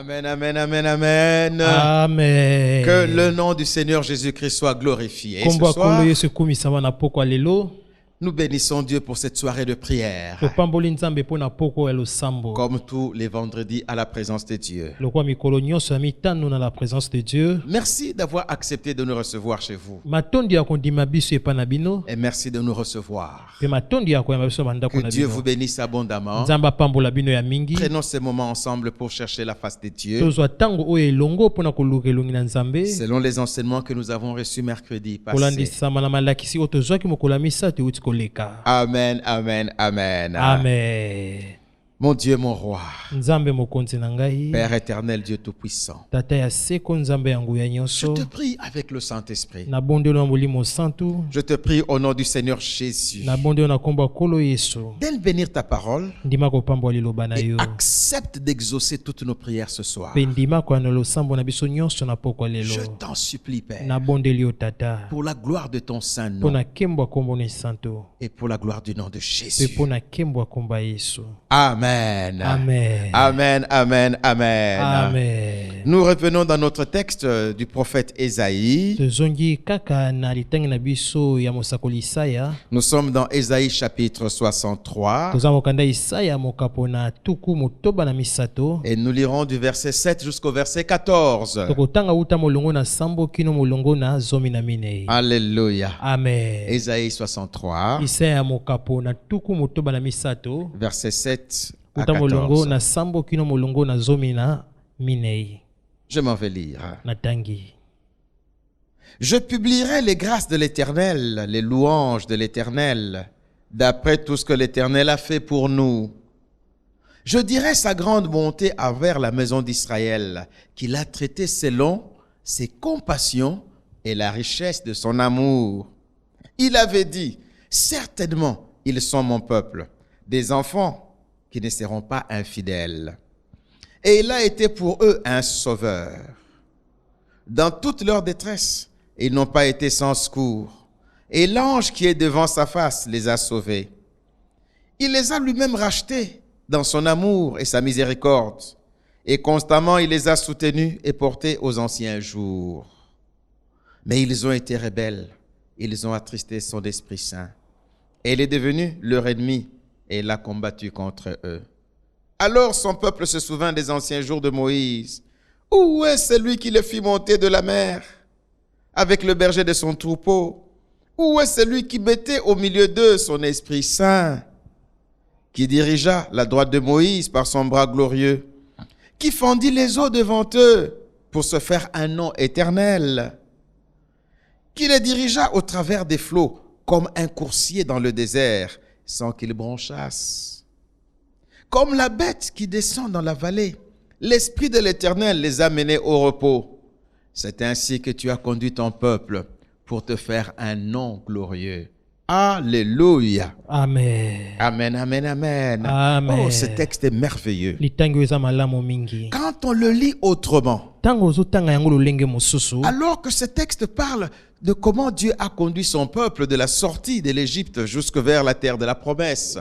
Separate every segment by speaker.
Speaker 1: Amen, amen, amen, amen.
Speaker 2: Amen.
Speaker 1: Que le nom du Seigneur Jésus-Christ soit glorifié. Et ce soir, nous bénissons Dieu pour cette soirée de prière. Comme tous les vendredis à la présence de Dieu. Merci d'avoir accepté de nous recevoir chez vous. Et merci de nous recevoir. Que Dieu vous bénisse abondamment. Prenons ces moments ensemble pour chercher la face de Dieu. Selon les enseignements que nous avons reçus mercredi passé. Amen, amen, amen.
Speaker 2: Amen.
Speaker 1: Mon Dieu, mon roi, Père éternel, Dieu tout-puissant, je te prie avec le Saint-Esprit. Je te prie au nom du Seigneur Jésus bénir ta parole et accepte d'exaucer toutes nos prières ce soir. Je t'en supplie, Père, pour la gloire de ton saint nom et pour la gloire du nom de Jésus. Amen.
Speaker 2: Amen.
Speaker 1: Amen, amen, amen.
Speaker 2: Amen.
Speaker 1: Nous revenons dans notre texte du prophète Ésaïe. Nous sommes dans Ésaïe chapitre 63. Et nous lirons du verset 7 jusqu'au verset 14. Alléluia.
Speaker 2: Amen.
Speaker 1: Ésaïe 63, verset 7 à 14. Je m'en vais lire. Je publierai les grâces de l'Éternel, les louanges de l'Éternel, d'après tout ce que l'Éternel a fait pour nous. Je dirai sa grande bonté envers la maison d'Israël, qu'il a traité selon ses compassions et la richesse de son amour. Il avait dit, certainement, ils sont mon peuple, des enfants qui ne seront pas infidèles. Et il a été pour eux un sauveur. Dans toute leur détresse, ils n'ont pas été sans secours. Et l'ange qui est devant sa face les a sauvés. Il les a lui-même rachetés dans son amour et sa miséricorde. Et constamment, il les a soutenus et portés aux anciens jours. Mais ils ont été rebelles. Ils ont attristé son Esprit Saint. Et il est devenu leur ennemi et l'a combattu contre eux. Alors son peuple se souvint des anciens jours de Moïse. Où est celui qui le fit monter de la mer avec le berger de son troupeau? Où est celui qui mettait au milieu d'eux son Esprit Saint, qui dirigea la droite de Moïse par son bras glorieux, qui fendit les eaux devant eux pour se faire un nom éternel, qui les dirigea au travers des flots comme un coursier dans le désert sans qu'ils bronchassent. Comme la bête qui descend dans la vallée, l'Esprit de l'Éternel les a menés au repos. C'est ainsi que tu as conduit ton peuple pour te faire un nom glorieux. Alléluia.
Speaker 2: Amen.
Speaker 1: Amen, amen, amen.
Speaker 2: Amen.
Speaker 1: Oh, ce texte est merveilleux. Quand on le lit autrement, alors que ce texte parle de comment Dieu a conduit son peuple de la sortie de l'Égypte jusque vers la terre de la promesse.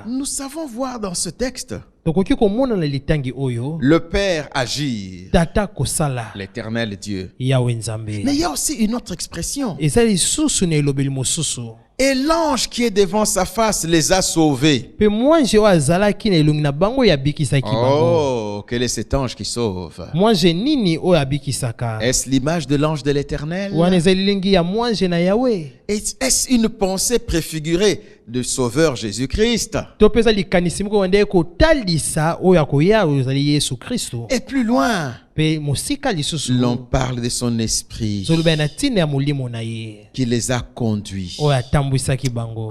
Speaker 1: Nous savons voir dans ce texte le Père agir, l'Éternel Dieu. Mais il y a aussi une autre expression. Et l'ange qui est devant sa face les a sauvés. Oh, quel est cet ange qui sauve? Est-ce l'image de l'ange de l'Éternel? Est-ce une pensée préfigurée de Sauveur Jésus-Christ? Et plus loin, l'on parle de son esprit qui les a conduits.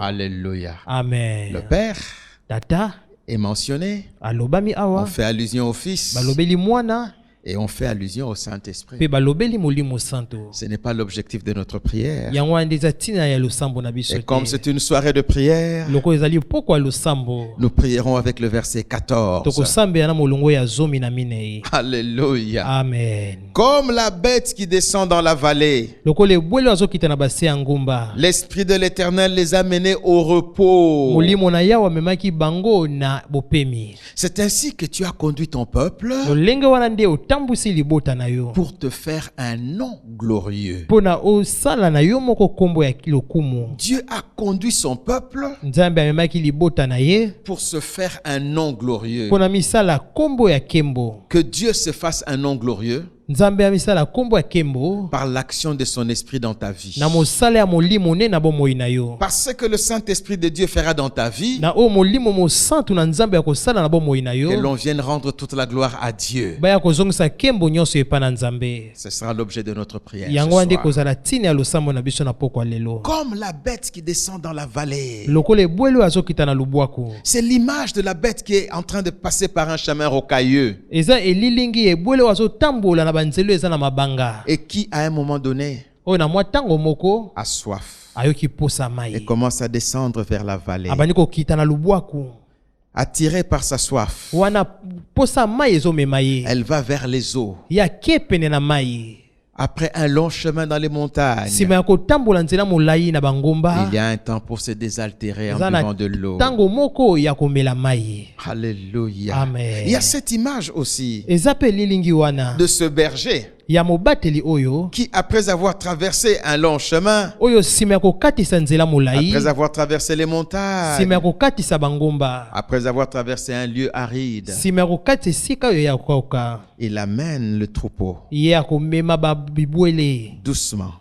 Speaker 1: Alléluia.
Speaker 2: Amen.
Speaker 1: Le Père
Speaker 2: Tata
Speaker 1: est mentionné.
Speaker 2: alobami awa
Speaker 1: On fait allusion au Fils.
Speaker 2: balobeli mwana
Speaker 1: Et on fait allusion au Saint-Esprit.
Speaker 2: Pe balobeli molimo santo.
Speaker 1: Ce n'est pas l'objectif de notre prière.
Speaker 2: Yango wana eza tina ya losambo na biso
Speaker 1: Et comme
Speaker 2: te.
Speaker 1: c'est une soirée de prière,
Speaker 2: Loko ezali pokwa losambo.
Speaker 1: nous prierons avec le verset 14.
Speaker 2: Tokosambela na molongo ya 12.
Speaker 1: Alléluia.
Speaker 2: Amen.
Speaker 1: Comme la bête qui descend dans la vallée,
Speaker 2: Loko le bwele azokita na base ya ngumba.
Speaker 1: l'Esprit de l'Éternel les a menés au repos.
Speaker 2: Molimo na yawa memaki bango na bopemi.
Speaker 1: C'est ainsi que tu as conduit ton peuple
Speaker 2: Lolenge wana nde otambusi libota na yo.
Speaker 1: pour te faire un nom glorieux.
Speaker 2: Pona osala na yo moko kombo ya kilokumu.
Speaker 1: Dieu a conduit son peuple
Speaker 2: Nzambe amemaki libota na ye.
Speaker 1: pour se faire un nom glorieux.
Speaker 2: Pona misala kombo ya kembo.
Speaker 1: Que Dieu se fasse un nom glorieux
Speaker 2: Nzambe amisala kombo ya kembo.
Speaker 1: par l'action de son esprit dans ta vie.
Speaker 2: Na mosala ya molimo ne na bomoi na yo.
Speaker 1: Parce que le Saint-Esprit de Dieu fera dans ta vie,
Speaker 2: Na o molimo mo santu na nzambe ya kosala na bomoi na yo.
Speaker 1: que l'on vienne rendre toute la gloire à Dieu.
Speaker 2: Baya kozongisa kembo nyonso epa na nzambe.
Speaker 1: Ce sera l'objet de notre prière.
Speaker 2: Yango
Speaker 1: Ce
Speaker 2: ande
Speaker 1: soir.
Speaker 2: kozala tini ya losambo na biso na pokwa lelo.
Speaker 1: Comme la bête qui descend dans la vallée.
Speaker 2: Lokola ebwele azokita na lubwaku.
Speaker 1: C'est l'image de la bête qui est en train de passer par un chemin rocailleux
Speaker 2: Eza elilingi ebwele azotambola na banzelo eza na mabanga.
Speaker 1: et qui, à un moment donné,
Speaker 2: Oyo na mwa tango moko
Speaker 1: a soif
Speaker 2: ayoki posa
Speaker 1: et
Speaker 2: mai.
Speaker 1: commence à descendre vers la vallée.
Speaker 2: Abandi kokita na lubwaku.
Speaker 1: Attirée par sa soif,
Speaker 2: Wana posa mai ezomema ye.
Speaker 1: elle va vers les eaux.
Speaker 2: Ya kepene na mai.
Speaker 1: Après un long chemin dans les montagnes,
Speaker 2: Sima ya kotambola nzela molai na bangomba.
Speaker 1: il y a un temps pour se désaltérer en
Speaker 2: Eza na
Speaker 1: buvant de l'eau.
Speaker 2: tango moko ya komela mai.
Speaker 1: Alléluia.
Speaker 2: Amen.
Speaker 1: Il y a cette image aussi
Speaker 2: Eza pe lilingi wana.
Speaker 1: de ce berger
Speaker 2: Ya mobateli oyo.
Speaker 1: qui, après avoir traversé un long chemin,
Speaker 2: Oyo sima ya kokatisa nzela molai.
Speaker 1: après avoir traversé les montagnes,
Speaker 2: Sima ya kokatisa bangomba.
Speaker 1: après avoir traversé un lieu aride,
Speaker 2: Sima ya kokatisa esika oyo ya kokauka.
Speaker 1: il amène le troupeau
Speaker 2: Ye ya komema babibwele.
Speaker 1: doucement,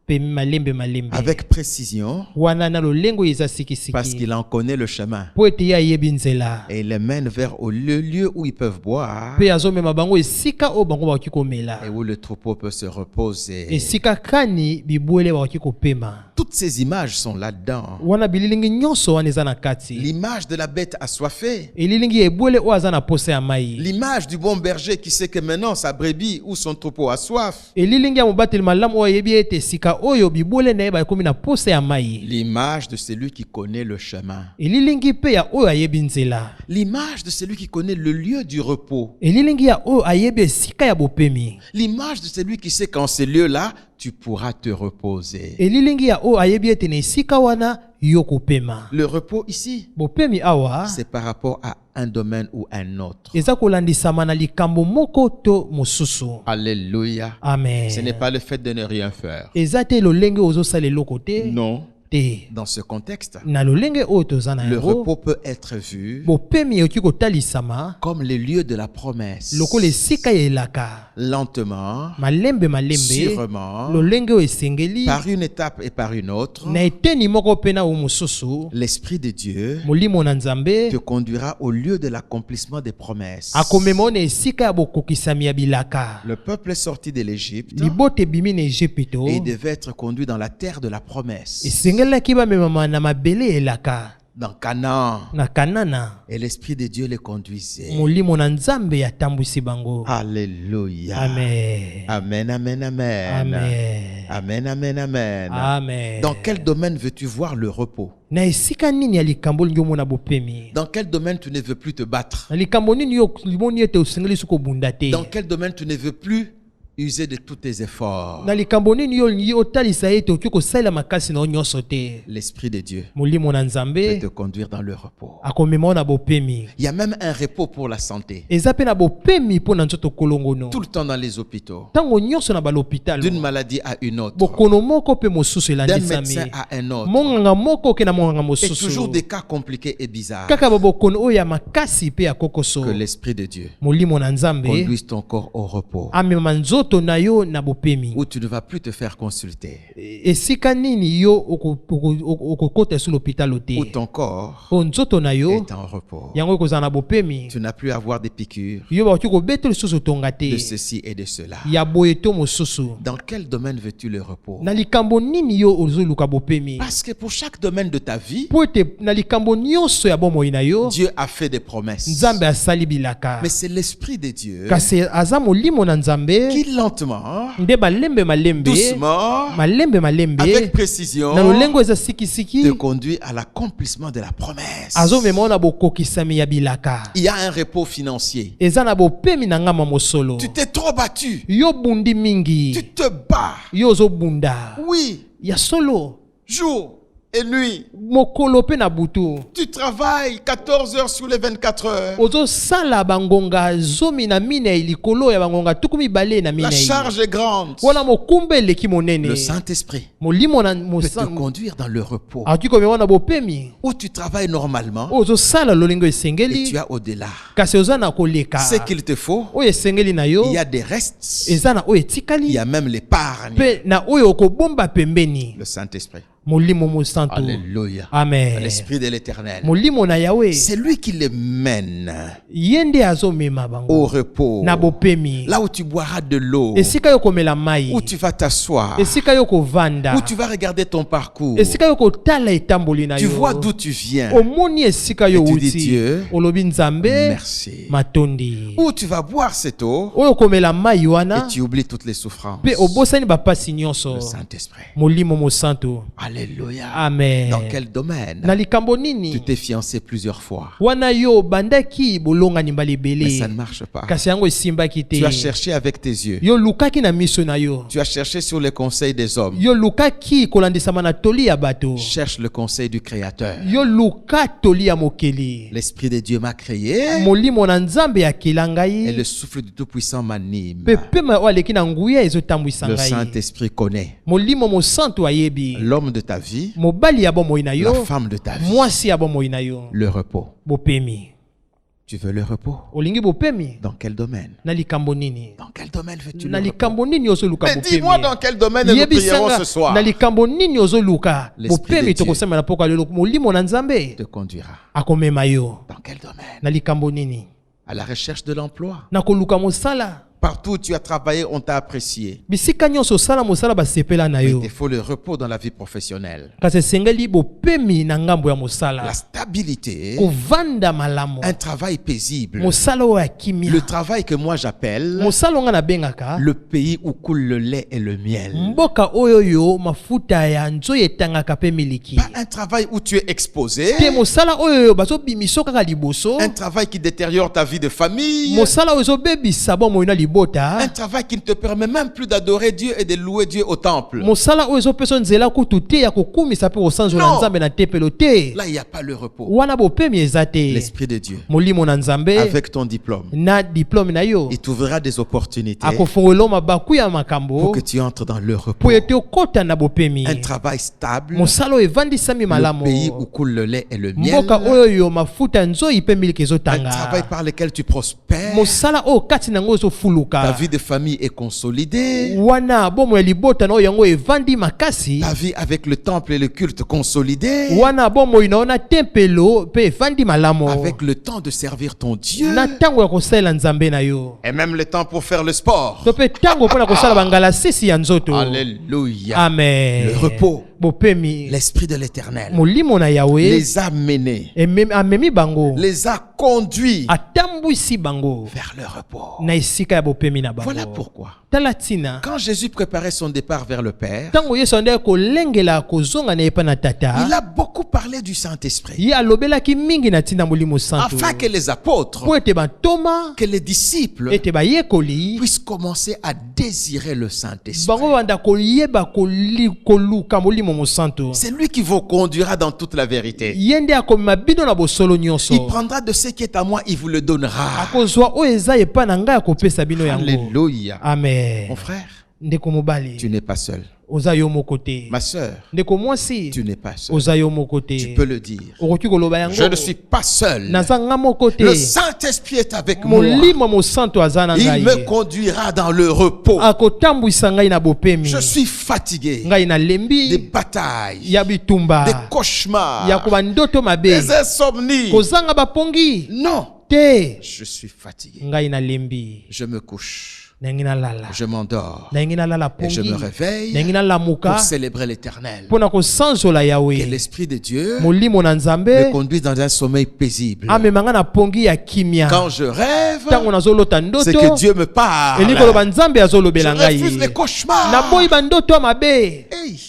Speaker 2: Pe malembe malembe.
Speaker 1: avec précision,
Speaker 2: Wana na lolengo eza
Speaker 1: parce
Speaker 2: sikisiki.
Speaker 1: qu'il en connaît le chemin.
Speaker 2: Po ete ye ayebi nzela.
Speaker 1: Et il les mène vers le lieu où ils peuvent boire
Speaker 2: Pe azomema bango esika oyo bango bakoki komela.
Speaker 1: et où le troupeau peut se reposer.
Speaker 2: Esika kani bibwele bakoki kopema.
Speaker 1: Toutes ces images sont là-dedans.
Speaker 2: Wana bililingi nyonso wana eza na kati.
Speaker 1: L'image de la bête assoiffée,
Speaker 2: Elilingi ebwele oyo aza na posa ya mai.
Speaker 1: l'image du bon berger qui sait que maintenant sa brebis ou son troupeau a soif,
Speaker 2: Elilingi ya mobateli malamu oyo ayebi ete esika oyo bibwele na ye bakomi na posa ya mai.
Speaker 1: l'image de celui qui connaît le chemin,
Speaker 2: Elilingi pe ya oyo ayebi nzela.
Speaker 1: l'image de celui qui connaît le lieu du repos,
Speaker 2: Elilingi ya oyo ayebi esika ya bopemi.
Speaker 1: l'image de celui qui sait qu'en ce lieu-là, tu pourras te reposer.
Speaker 2: Elilingi ya oyo ayebi ete na esika wana yo kopema.
Speaker 1: Le repos ici,
Speaker 2: Bopemi awa
Speaker 1: c'est par rapport à un domaine ou un autre.
Speaker 2: eza kolandisama na likambo moko to mosusu.
Speaker 1: Alléluia.
Speaker 2: Amen.
Speaker 1: Ce n'est pas le fait de ne rien faire.
Speaker 2: Eza te lolenge ozosala eloko te.
Speaker 1: Non.
Speaker 2: Te.
Speaker 1: Dans ce contexte,
Speaker 2: Na lolenge oyo toza na
Speaker 1: le
Speaker 2: yango.
Speaker 1: repos peut être vu
Speaker 2: Bopemi ekoki kotalisama
Speaker 1: comme le lieu de la promesse.
Speaker 2: lokola esika ya elaka.
Speaker 1: Lentement,
Speaker 2: Malembe malembe.
Speaker 1: sûrement,
Speaker 2: Lolenge oyo esengeli.
Speaker 1: par une étape et par une autre,
Speaker 2: Na eteni moko pe na oyo mosusu.
Speaker 1: l'Esprit de Dieu
Speaker 2: Molimo na Nzambe
Speaker 1: te conduira au lieu de l'accomplissement des promesses.
Speaker 2: akomema ona esika ya bokokisami ya bilaka.
Speaker 1: Le peuple est sorti de l'Égypte
Speaker 2: Libote ebimi na Ejipito.
Speaker 1: et il devait être conduit dans la terre de la promesse,
Speaker 2: Esengelaki bamemama na mabele elaka.
Speaker 1: dans Canaan.
Speaker 2: Na Kanana.
Speaker 1: Et l'Esprit de Dieu les conduisait.
Speaker 2: Molimo na Nzambe ya tambwisi bango.
Speaker 1: Alléluia.
Speaker 2: Amen.
Speaker 1: Amen, amen, amen.
Speaker 2: Amen.
Speaker 1: Amen, amen, amen.
Speaker 2: Amen.
Speaker 1: Dans quel domaine veux-tu voir le repos?
Speaker 2: Na esika nini ya likambo olingi omona bopemi?
Speaker 1: Dans quel domaine tu ne veux plus te battre?
Speaker 2: Na likambo nini yo limoni ete osengeli soki obunda te?
Speaker 1: Dans quel domaine tu ne veux plus user de tous tes efforts?
Speaker 2: Na likambo nini yo olingi otalisa ete okoki kosalela makasi na yo nyonso te?
Speaker 1: L'Esprit de Dieu
Speaker 2: Molimo na
Speaker 1: peut
Speaker 2: Nzambe
Speaker 1: te conduire dans le repos.
Speaker 2: akomema ona bopemi.
Speaker 1: Il y a même un repos pour la santé.
Speaker 2: Eza pe na bopemi mpo na nzoto kolongono.
Speaker 1: Tout le temps dans les hôpitaux.
Speaker 2: Ntango nyonso na balopitalo.
Speaker 1: D'une maladie à une autre.
Speaker 2: Bokono moko pe mosusu
Speaker 1: D'un
Speaker 2: elandisami.
Speaker 1: médecin à un autre.
Speaker 2: Monganga moko ke na monganga
Speaker 1: Et
Speaker 2: mosusu.
Speaker 1: toujours des cas compliqués et bizarres.
Speaker 2: Kaka babokono oyo ya makasi pe ya kokoso.
Speaker 1: Que l'Esprit de Dieu
Speaker 2: Molimo na Nzambe
Speaker 1: conduise ton corps au repos.
Speaker 2: amema nzoto nzoto na yo na bopemi
Speaker 1: où tu ne vas plus te faire consulter,
Speaker 2: esika nini yo okokota sur l'hôpital
Speaker 1: où
Speaker 2: te
Speaker 1: ton corps
Speaker 2: o nzoto na yo
Speaker 1: est en repos.
Speaker 2: yango ekozala na bopemi
Speaker 1: Tu n'as plus à avoir des piqûres
Speaker 2: yo bakoki kobeta lisusu tonga
Speaker 1: de
Speaker 2: te
Speaker 1: ceci et de cela.
Speaker 2: ya boye to mosusu
Speaker 1: Dans quel domaine veux-tu le repos?
Speaker 2: na likambo nini yo ozoluka bopemi
Speaker 1: Parce que pour chaque domaine de ta vie,
Speaker 2: po ete na likambo nyonso ya bomoi na yo
Speaker 1: Dieu a fait des promesses.
Speaker 2: nzambe asali bilaka
Speaker 1: Mais c'est l'Esprit de Dieu
Speaker 2: kasi aza molimo na nzambe
Speaker 1: qui lentement,
Speaker 2: nde malembe
Speaker 1: doucement,
Speaker 2: malembe
Speaker 1: avec précision,
Speaker 2: na lolengo eza
Speaker 1: te
Speaker 2: sikisiki
Speaker 1: conduit à l'accomplissement de la promesse.
Speaker 2: azomema na bokokisami ya bilaka
Speaker 1: Il y a un repos financier.
Speaker 2: eza na bopemi na ngama mosolo
Speaker 1: Tu t'es trop battu.
Speaker 2: yo bundi mingi
Speaker 1: Tu te bats.
Speaker 2: yo ozobunda
Speaker 1: Oui,
Speaker 2: ya solo
Speaker 1: jour et nuit.
Speaker 2: mokolo mpe na butu
Speaker 1: Tu travailles 14 heures sur les 24 heures.
Speaker 2: ozosala bangonga 14 likolo ya bangonga 24 na
Speaker 1: La
Speaker 2: minei
Speaker 1: charge est grande.
Speaker 2: wana mokumba eleki monene
Speaker 1: Le Saint-Esprit
Speaker 2: molimo na
Speaker 1: peut te conduire dans le repos
Speaker 2: akoki komema na bopemi
Speaker 1: où tu travailles normalement
Speaker 2: ozosala lolingo
Speaker 1: et
Speaker 2: esengeli
Speaker 1: tu as au-delà.
Speaker 2: kasi oza na koleka
Speaker 1: Ce qu'il te faut,
Speaker 2: oyo esengeli na yo
Speaker 1: il y a des restes,
Speaker 2: eza na oyo
Speaker 1: il y
Speaker 2: etikali
Speaker 1: a même l'épargne.
Speaker 2: mpe na oyo okobomba pembeni
Speaker 1: Le Saint-Esprit.
Speaker 2: molimo mosantu
Speaker 1: Alléluia.
Speaker 2: amen
Speaker 1: L'Esprit de l'Éternel.
Speaker 2: molimo na yawe
Speaker 1: C'est lui qui les mène
Speaker 2: ye nde azomema
Speaker 1: au
Speaker 2: bango
Speaker 1: repos.
Speaker 2: na bopemi
Speaker 1: Là où tu boiras de l'eau,
Speaker 2: esika yo komela mai
Speaker 1: où tu vas t'asseoir,
Speaker 2: esika yo kovanda
Speaker 1: où tu vas regarder ton parcours.
Speaker 2: esika yo kotala etamboli na
Speaker 1: Tu
Speaker 2: yo
Speaker 1: vois d'où tu viens.
Speaker 2: omoni esika yo
Speaker 1: Et tu dis,
Speaker 2: uti
Speaker 1: Dieu,
Speaker 2: olobi nzambe
Speaker 1: merci.
Speaker 2: matondi
Speaker 1: Où tu vas boire cette eau
Speaker 2: oyo komela mai
Speaker 1: et
Speaker 2: wana
Speaker 1: tu oublies toutes les souffrances.
Speaker 2: mpe obosani bapasi nyonso
Speaker 1: Le Saint-Esprit.
Speaker 2: molimo mosantu
Speaker 1: Alléluia.
Speaker 2: amen
Speaker 1: Dans quel domaine
Speaker 2: na likambo
Speaker 1: tu
Speaker 2: nini
Speaker 1: t'es fiancé plusieurs fois,
Speaker 2: wana yo bandaki bolongani mbala
Speaker 1: mais ça ne
Speaker 2: ebele
Speaker 1: marche pas.
Speaker 2: kasi yango esimbaki
Speaker 1: Tu as
Speaker 2: te
Speaker 1: cherché avec tes yeux.
Speaker 2: yo lukaki na miso na yo
Speaker 1: Tu as cherché sur les conseils des hommes.
Speaker 2: yo lukaki kolandisama na toli ya bato
Speaker 1: Cherche le conseil du Créateur.
Speaker 2: yo luka toli ya mokeli
Speaker 1: L'Esprit de Dieu m'a créé
Speaker 2: molimo na nzambe akela
Speaker 1: et
Speaker 2: ngai
Speaker 1: le souffle du Tout-Puissant m'anime.
Speaker 2: mpe pema oyo aleki na nguya ezotambwisa
Speaker 1: Le
Speaker 2: ngai
Speaker 1: Saint-Esprit connaît
Speaker 2: molimo mosantu ayebi
Speaker 1: l'homme de ta vie,
Speaker 2: mobali ya bomoi na
Speaker 1: la
Speaker 2: yo
Speaker 1: femme de ta vie.
Speaker 2: mwasi ya bomoi na yo
Speaker 1: Le repos.
Speaker 2: bopemi
Speaker 1: Tu veux le repos?
Speaker 2: olingi bopemi
Speaker 1: Dans quel domaine?
Speaker 2: na likambo nini
Speaker 1: Dans quel domaine veux-tu
Speaker 2: na
Speaker 1: le repos?
Speaker 2: likambo nini ozoluka
Speaker 1: Mais dis-moi dans
Speaker 2: bopemi
Speaker 1: quel domaine nous prierons ce soir.
Speaker 2: na likambo nini ozoluka
Speaker 1: L'Esprit
Speaker 2: bopemi
Speaker 1: de Dieu
Speaker 2: tokosema na poka lelo molimo na nzambe
Speaker 1: Te conduira.
Speaker 2: akomema yo
Speaker 1: Dans quel domaine?
Speaker 2: na likambo nini
Speaker 1: À la recherche de l'emploi.
Speaker 2: na koluka mosala
Speaker 1: Partout où tu as travaillé, on t'a apprécié.
Speaker 2: bisika nyonso osala mosala basepela na
Speaker 1: Mais
Speaker 2: yo
Speaker 1: il faut le repos dans la vie professionnelle.
Speaker 2: kasi esengeli bopemi na ngambo ya
Speaker 1: La
Speaker 2: mosala
Speaker 1: stabilité,
Speaker 2: kovanda malamu
Speaker 1: un travail paisible.
Speaker 2: mosala oyo ya kimia
Speaker 1: Le travail que moi j'appelle
Speaker 2: mosala oyo nga nabengaka
Speaker 1: le pays où coule le lait et le miel.
Speaker 2: mboka oyo yo mafuta ya nzoyi etangaka mpe miliki
Speaker 1: Pas un travail où tu es exposé.
Speaker 2: te mosala oyo yo bazobimiso kaka liboso
Speaker 1: Un travail qui détériore ta vie de famille.
Speaker 2: mosala oyo ezobebisa bomoi na libota
Speaker 1: Un travail qui ne te permet même plus d'adorer Dieu et de louer Dieu au temple.
Speaker 2: mosala oyo ezopesa nzela kutu te ya kokumisa mpe kosanzola
Speaker 1: Non.
Speaker 2: nzambe na tempelo te
Speaker 1: Là, il n'y a pas le repos.
Speaker 2: wana bopemi eza te
Speaker 1: L'Esprit de Dieu,
Speaker 2: molimo na nzambe
Speaker 1: avec ton diplôme,
Speaker 2: na diplome na yo
Speaker 1: il t'ouvrira des opportunités
Speaker 2: akofongola mabaku ya
Speaker 1: pour
Speaker 2: makambo
Speaker 1: que tu entres dans le repos.
Speaker 2: po ete okota na bopemi
Speaker 1: Un travail stable,
Speaker 2: mosala oyo evandisami
Speaker 1: le
Speaker 2: malamu
Speaker 1: pays où coule le lait et le miel.
Speaker 2: mboka oyo yo mafuta nzoyi mpe miliki
Speaker 1: Un
Speaker 2: ezotanga
Speaker 1: travail par lequel tu prospères.
Speaker 2: mosala oyo kati nango
Speaker 1: Ta
Speaker 2: ezofuluka
Speaker 1: vie de famille est consolidée.
Speaker 2: wana bomo ya libota na oyo yango evandi makasi
Speaker 1: Ta vie avec le temple et le culte consolidée.
Speaker 2: wana bomoi na yo na tempelo mpe evandi malamu
Speaker 1: Avec le temps de servir ton Dieu.
Speaker 2: na ntango ya kosalela nzambe na yo
Speaker 1: Et même le temps pour faire le sport.
Speaker 2: to mpe ntango mpona kosala bangalasisi ya nzoto
Speaker 1: Alléluia.
Speaker 2: amen
Speaker 1: Le repos.
Speaker 2: bopemi
Speaker 1: L'Esprit de l'Éternel
Speaker 2: molimo na yawe
Speaker 1: les a menés,
Speaker 2: amemi bango
Speaker 1: les a conduits
Speaker 2: atambwisi bango
Speaker 1: vers le repos.
Speaker 2: na esika ya bopemi na
Speaker 1: Voilà
Speaker 2: bango
Speaker 1: pourquoi,
Speaker 2: tala ntina
Speaker 1: quand Jésus préparait son départ vers le Père,
Speaker 2: ntango yesu andeki kolengela kozonga na ye epai na tata
Speaker 1: il a beaucoup parlé du Saint-Esprit,
Speaker 2: ye alobelaki mingi na ntina molimo santu
Speaker 1: afin que les apôtres,
Speaker 2: po ete bantoma
Speaker 1: que les disciples
Speaker 2: ete bayekoli
Speaker 1: puissent commencer à désirer le Saint-Esprit.
Speaker 2: bango banda koyeba koluka molimo mosantu
Speaker 1: C'est lui qui vous conduira dans toute la vérité.
Speaker 2: ye nde akomema bino na bosolo
Speaker 1: Il
Speaker 2: nyonso
Speaker 1: prendra de ce qui est à moi, il vous le donnera.
Speaker 2: akozwa oyo eza epai na ngai akopesa bino yango
Speaker 1: Alléluia.
Speaker 2: amen
Speaker 1: Mon frère,
Speaker 2: ndeko mobali
Speaker 1: tu n'es pas seul.
Speaker 2: oza yo moko te.
Speaker 1: Ma sœur,
Speaker 2: Ndeko mwasi,
Speaker 1: tu n'es pas seul.
Speaker 2: oza yo moko te.
Speaker 1: Tu peux le dire.
Speaker 2: Okoki koloba yango.
Speaker 1: Je ne suis pas seul.
Speaker 2: Naza nga moko te.
Speaker 1: Le Saint-Esprit est avec moi.
Speaker 2: Molimo mosanto aza na
Speaker 1: Il
Speaker 2: ngai.
Speaker 1: me conduira dans le repos.
Speaker 2: Akotambwisa ngai na bopemi.
Speaker 1: Je suis fatigué.
Speaker 2: Ngai na lembi.
Speaker 1: Des batailles,
Speaker 2: Ya bitumba.
Speaker 1: des cauchemars,
Speaker 2: Ya kubandoto mabe.
Speaker 1: des insomnies.
Speaker 2: Kozanga bapongi.
Speaker 1: Non,
Speaker 2: Te.
Speaker 1: je suis fatigué.
Speaker 2: Ngai na lembi.
Speaker 1: Je me couche,
Speaker 2: Nangi na lala.
Speaker 1: je m'endors
Speaker 2: Nangi na lala
Speaker 1: et je
Speaker 2: pongi.
Speaker 1: me réveille
Speaker 2: Nangi na lamuka.
Speaker 1: pour célébrer l'Éternel.
Speaker 2: Pona kosanzola
Speaker 1: Que
Speaker 2: Yahweh.
Speaker 1: l'Esprit de Dieu
Speaker 2: Molimo na
Speaker 1: me
Speaker 2: Nzambe.
Speaker 1: conduise dans un sommeil paisible.
Speaker 2: Amemanga na pongi ya kimia.
Speaker 1: Quand je rêve,
Speaker 2: Tango nazolota
Speaker 1: c'est que
Speaker 2: ndoto.
Speaker 1: Dieu me parle.
Speaker 2: Eliko loba Nzambe
Speaker 1: Je
Speaker 2: azolobela
Speaker 1: refuse les
Speaker 2: ngai.
Speaker 1: cauchemars.
Speaker 2: Na boyi bandoto ya mabe.
Speaker 1: Hey.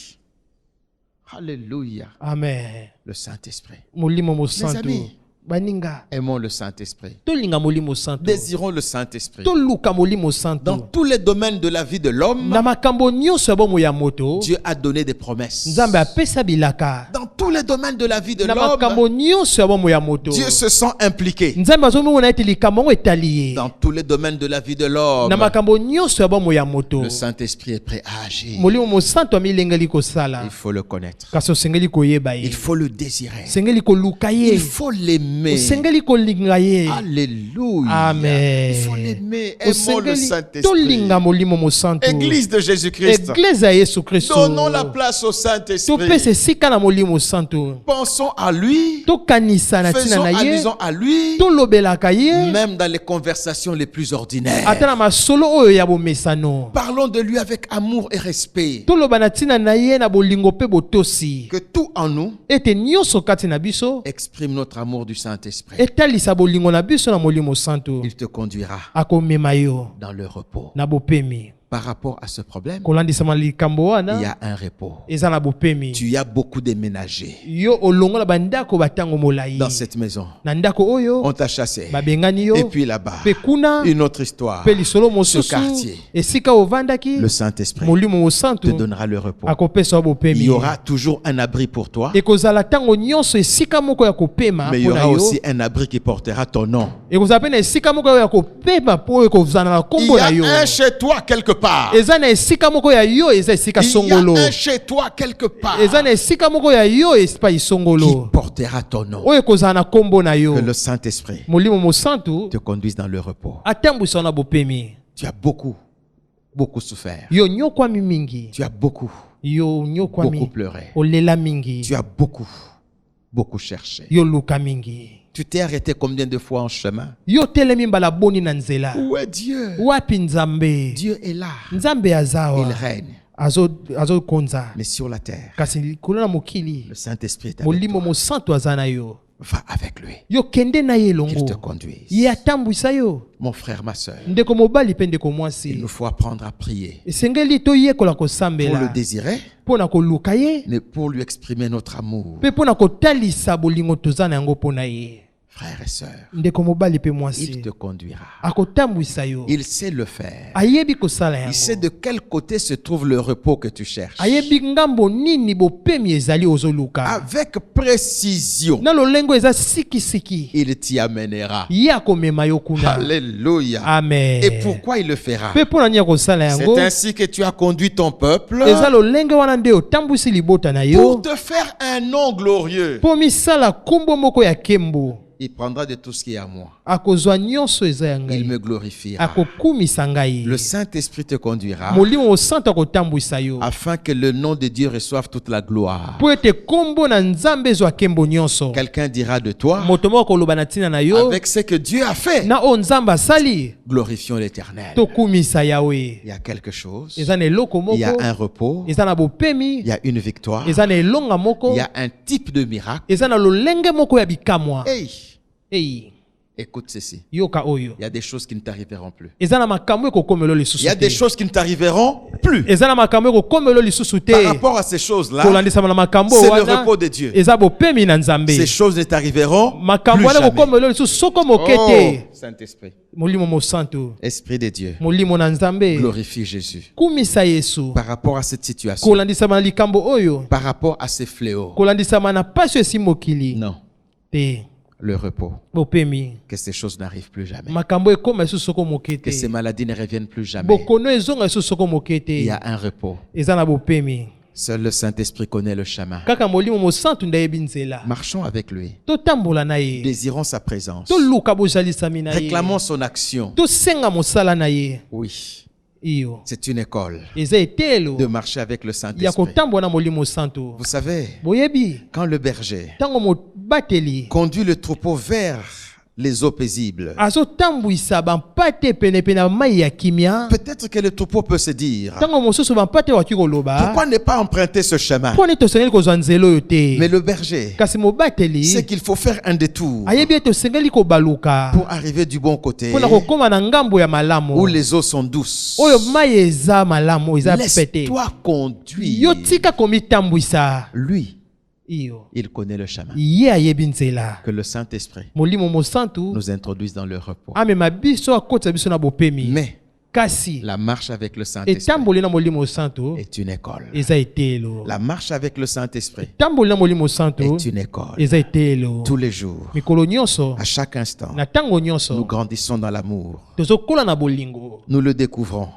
Speaker 1: Alléluia.
Speaker 2: Amen.
Speaker 1: Le Saint-Esprit.
Speaker 2: Molimo
Speaker 1: Mes
Speaker 2: mosanto.
Speaker 1: amis,
Speaker 2: Baninga.
Speaker 1: aimons le Saint-Esprit.
Speaker 2: Tolinga molimo santo.
Speaker 1: Désirons le Saint-Esprit.
Speaker 2: Toluka molimo
Speaker 1: Dans
Speaker 2: santo.
Speaker 1: tous les domaines de la vie de l'homme,
Speaker 2: Na makambo nyonso ya bomo ya moto.
Speaker 1: Dieu a donné des promesses.
Speaker 2: Nzambe apesa bilaka.
Speaker 1: Dans tous les domaines de la vie de
Speaker 2: Na
Speaker 1: l'homme,
Speaker 2: makambo nyonso ya bomo ya moto.
Speaker 1: Dieu se sent impliqué.
Speaker 2: Nzambe azomona ete likambo ngo etali ye.
Speaker 1: Dans tous les domaines de la vie de l'homme,
Speaker 2: Na makambo nyonso ya bomo ya moto.
Speaker 1: le Saint-Esprit est prêt à agir.
Speaker 2: Molimo mosanto amilengeli kosala.
Speaker 1: Il faut le connaître.
Speaker 2: Kasi osengeli koyeba ye.
Speaker 1: Il faut le désirer.
Speaker 2: Osengeli koluka ye.
Speaker 1: Il faut l'aimer.
Speaker 2: Osengeli kolinga ye.
Speaker 1: Alléluia.
Speaker 2: Amen.
Speaker 1: Il faut l'aimer. Aimons le
Speaker 2: Osengeli
Speaker 1: Saint-Esprit.
Speaker 2: tolinga molimo mosanto.
Speaker 1: Église de Jésus-Christ.
Speaker 2: Église ya Yesu Kristo.
Speaker 1: Donnons la place au Saint-Esprit.
Speaker 2: Topesa esika na molimo santo.
Speaker 1: Pensons à lui.
Speaker 2: Tokanisa na tina
Speaker 1: Faisons
Speaker 2: na ye.
Speaker 1: allusion à lui.
Speaker 2: Tolobelaka ye.
Speaker 1: Même dans les conversations les plus ordinaires.
Speaker 2: Ata na masolo oyo ya bomesano.
Speaker 1: Parlons de lui avec amour et respect.
Speaker 2: Toloba na tina na ye na bolingo pe botosi.
Speaker 1: Que tout en nous
Speaker 2: Ete nyonso kati na biso
Speaker 1: exprime notre amour du Saint-Esprit.
Speaker 2: etalisa bolingo na biso na molimo santo.
Speaker 1: Il te conduira
Speaker 2: Akomema yo
Speaker 1: dans le repos.
Speaker 2: na bopemi.
Speaker 1: Par rapport à ce problème,
Speaker 2: Kolandisama likambo
Speaker 1: il y
Speaker 2: wana
Speaker 1: a un repos.
Speaker 2: eza na bopemi.
Speaker 1: Tu as beaucoup déménagé
Speaker 2: Yo olongola bandako batango molai.
Speaker 1: dans cette maison.
Speaker 2: Na ndako oyo
Speaker 1: On t'a chassé.
Speaker 2: babengani yo.
Speaker 1: Et puis là-bas,
Speaker 2: Pe kuna
Speaker 1: une autre histoire.
Speaker 2: pe lisolo
Speaker 1: Ce
Speaker 2: mosusu
Speaker 1: quartier,
Speaker 2: esika ovandaki
Speaker 1: le Saint-Esprit
Speaker 2: molimo
Speaker 1: te
Speaker 2: mosantu
Speaker 1: donnera le repos.
Speaker 2: akopesa yo
Speaker 1: Il
Speaker 2: bopemi.
Speaker 1: y aura toujours un abri pour toi,
Speaker 2: Ekozala tango nyonso esika moko ya kopema
Speaker 1: mais il y
Speaker 2: mpona
Speaker 1: aura
Speaker 2: yo.
Speaker 1: aussi un abri qui portera ton nom.
Speaker 2: Ekozala pe na esika moko ya kopema mpo ekozala na
Speaker 1: Il
Speaker 2: kombo
Speaker 1: y
Speaker 2: na
Speaker 1: a
Speaker 2: yo.
Speaker 1: un chez toi quelque part.
Speaker 2: Eza na esika moko ya yo eza esika
Speaker 1: Il y
Speaker 2: songolo.
Speaker 1: a un chez toi quelque part
Speaker 2: Eza na esika moko ya yo espa
Speaker 1: qui
Speaker 2: isongolo.
Speaker 1: portera ton nom.
Speaker 2: Oyo ekozala na kombo na yo.
Speaker 1: Que le Saint-Esprit
Speaker 2: Molimo mosantu
Speaker 1: te conduise dans le repos.
Speaker 2: atambwisa na bopemi.
Speaker 1: Tu as beaucoup souffert.
Speaker 2: Yo nyokwami mingi.
Speaker 1: Tu as beaucoup
Speaker 2: Yo nyokwami.
Speaker 1: pleuré.
Speaker 2: Olela mingi.
Speaker 1: Tu as beaucoup cherché.
Speaker 2: Yo luka mingi.
Speaker 1: Tu t'es arrêté combien de fois en chemin?
Speaker 2: Yo telemi mbala boni na nzela.
Speaker 1: Où est Dieu?
Speaker 2: Wapi Nzambe?
Speaker 1: Dieu est là.
Speaker 2: Nzambe azawa.
Speaker 1: Il règne.
Speaker 2: Azo konza.
Speaker 1: Mais sur la terre,
Speaker 2: Kasi likolo na mokili.
Speaker 1: le Saint-Esprit est avec
Speaker 2: Molimo
Speaker 1: toi.
Speaker 2: mosantu aza na yo.
Speaker 1: Va avec lui.
Speaker 2: Yo kende na ye
Speaker 1: Qu'il te
Speaker 2: longo.
Speaker 1: conduise.
Speaker 2: Ye atambwisa yo.
Speaker 1: Mon frère, ma soeur,
Speaker 2: Ndeko mobali pe ndeko
Speaker 1: il
Speaker 2: mwasi.
Speaker 1: nous faut apprendre à prier.
Speaker 2: Esengeli toyekola
Speaker 1: Pour le
Speaker 2: kosambela.
Speaker 1: désirer,
Speaker 2: Mpona koluka ye.
Speaker 1: mais pour lui exprimer notre amour.
Speaker 2: Mpe mpona kotalisa bolingo toza na yango mpona ye.
Speaker 1: Frères et sœurs,
Speaker 2: Ndeko mobali pe
Speaker 1: il
Speaker 2: mwasi.
Speaker 1: te conduira.
Speaker 2: Akotambwisa yo.
Speaker 1: Il sait le faire.
Speaker 2: Ayebi kosala
Speaker 1: Il sait
Speaker 2: yango.
Speaker 1: de quel côté se trouve le repos que tu cherches.
Speaker 2: Ayebi ngambo nini bopemi ezali ozoluka.
Speaker 1: Avec précision,
Speaker 2: Na lolengo eza sikisiki.
Speaker 1: il t'y amènera.
Speaker 2: Ye akomema yo kuna.
Speaker 1: Alléluia.
Speaker 2: Amen.
Speaker 1: Et pourquoi il le fera?
Speaker 2: Mpe mpona nini akosala yango.
Speaker 1: C'est ainsi que tu as conduit ton peuple
Speaker 2: Eza lolenge wana nde otambwisi libota na
Speaker 1: pour
Speaker 2: yo.
Speaker 1: te faire un nom glorieux.
Speaker 2: Mpo misala kombo moko ya kembo.
Speaker 1: Il prendra de tout ce qui est à moi.
Speaker 2: Akozwa nyonso eza ya
Speaker 1: Il
Speaker 2: ngai.
Speaker 1: me glorifiera.
Speaker 2: Akokumisa ngai.
Speaker 1: Le Saint-Esprit te conduira
Speaker 2: Molimo mosantu akotambwisa yo.
Speaker 1: afin que le nom de Dieu reçoive toute la gloire.
Speaker 2: Mpo ete kombo na Nzambe ezwa kembo nyonso.
Speaker 1: Quelqu'un dira de toi,
Speaker 2: Moto moko akoloba na ntina na yo.
Speaker 1: avec ce que Dieu a fait,
Speaker 2: Na oyo Nzambe asali.
Speaker 1: glorifions l'Éternel.
Speaker 2: Tokumisa Yawe.
Speaker 1: Il y a quelque chose,
Speaker 2: Eza na eloko
Speaker 1: il y a
Speaker 2: moko.
Speaker 1: un repos,
Speaker 2: Eza na bopemi.
Speaker 1: il y a une victoire,
Speaker 2: Eza na elonga moko.
Speaker 1: il y a un type de miracle.
Speaker 2: Eza na lolenge moko ya bikamwa.
Speaker 1: Hey,
Speaker 2: Ei,
Speaker 1: écoute ceci.
Speaker 2: yoka oyo.
Speaker 1: Il y a des choses qui ne t'arriveront plus.
Speaker 2: Eza na makambo ekokomelo
Speaker 1: Il
Speaker 2: lisusu
Speaker 1: y a des
Speaker 2: te.
Speaker 1: choses qui ne t'arriveront plus.
Speaker 2: Eza na makambo ekokomelo lisusu te.
Speaker 1: Par rapport à ces choses-là,
Speaker 2: Kolandisama na makambo
Speaker 1: c'est le
Speaker 2: wana.
Speaker 1: repos de Dieu.
Speaker 2: Eza bopemi na Nzambe.
Speaker 1: Ces choses ne t'arriveront
Speaker 2: Makambo
Speaker 1: plus
Speaker 2: wana
Speaker 1: jamais.
Speaker 2: ekokomelo lisusu soko moke
Speaker 1: Oh,
Speaker 2: te.
Speaker 1: Saint-Esprit,
Speaker 2: Molimo mosantu.
Speaker 1: Esprit de Dieu,
Speaker 2: Molimo na Nzambe.
Speaker 1: glorifie Jésus.
Speaker 2: Kumisa Yesu.
Speaker 1: Par rapport à cette situation,
Speaker 2: Kolandisama na likambo oyo.
Speaker 1: par rapport à ces fléaux,
Speaker 2: Kolandisama na pasi esi mokili.
Speaker 1: non,
Speaker 2: Te.
Speaker 1: le repos.
Speaker 2: bopemi
Speaker 1: Que ces choses n'arrivent plus jamais.
Speaker 2: makambo ekoma lisusu soko moke
Speaker 1: Que
Speaker 2: te
Speaker 1: ces maladies ne reviennent plus jamais.
Speaker 2: bokono ezonga lisusu soko moke
Speaker 1: Il y
Speaker 2: te
Speaker 1: a un repos.
Speaker 2: eza na bopemi
Speaker 1: Seul le Saint-Esprit connaît le chemin.
Speaker 2: kaka molimo mosantu nde ayebi nzela
Speaker 1: Marchons avec lui.
Speaker 2: totambola na ye
Speaker 1: Désirons sa présence.
Speaker 2: toluka bozalisami na ye
Speaker 1: Réclamons son action.
Speaker 2: tosenga mosala na ye
Speaker 1: Oui,
Speaker 2: iyo
Speaker 1: c'est une école
Speaker 2: eza etelo
Speaker 1: de marcher avec le
Speaker 2: ya
Speaker 1: Saint-Esprit.
Speaker 2: kotambola na molimo santu
Speaker 1: Vous savez,
Speaker 2: boyebi
Speaker 1: quand le berger
Speaker 2: ntango mobateli
Speaker 1: conduit le troupeau vers les eaux paisibles,
Speaker 2: azotambwisa bampate penepene ya mai ya kimia
Speaker 1: peut-être que le troupeau peut se dire,
Speaker 2: ntango mosusu bampate waki koloba
Speaker 1: pourquoi ne pas emprunter ce chemin?
Speaker 2: mpo nini tosengeli kozwa nzela oyo te
Speaker 1: Mais le berger
Speaker 2: kasi mobateli
Speaker 1: sait qu'il faut faire un détour
Speaker 2: ayebi ete tosengeli kobaluka
Speaker 1: pour arriver du bon côté
Speaker 2: mpo na kokóma na ngambo ya malamu
Speaker 1: où les eaux sont douces.
Speaker 2: oyo mai eza malamu eza pete
Speaker 1: Laisse-toi conduire.
Speaker 2: yo tika komitambwisa
Speaker 1: Lui,
Speaker 2: iyo
Speaker 1: il connaît le chemin.
Speaker 2: ye ayebi nzela
Speaker 1: Que le Saint-Esprit
Speaker 2: molimo mosantu
Speaker 1: nous introduise dans le repos.
Speaker 2: amema biso akotisa biso na bopemi
Speaker 1: Mais
Speaker 2: kasi
Speaker 1: la marche avec le Saint-Esprit
Speaker 2: etamboli na molimo santu
Speaker 1: est une école.
Speaker 2: eza etelo
Speaker 1: La marche avec le Saint-Esprit
Speaker 2: etamboli na molimo santu
Speaker 1: est une école.
Speaker 2: eza etelo
Speaker 1: Tous les jours,
Speaker 2: mikolo nyonso
Speaker 1: à chaque instant,
Speaker 2: na ntango
Speaker 1: nous
Speaker 2: nyonso
Speaker 1: grandissons dans l'amour.
Speaker 2: tozokola na bolingo
Speaker 1: Nous le découvrons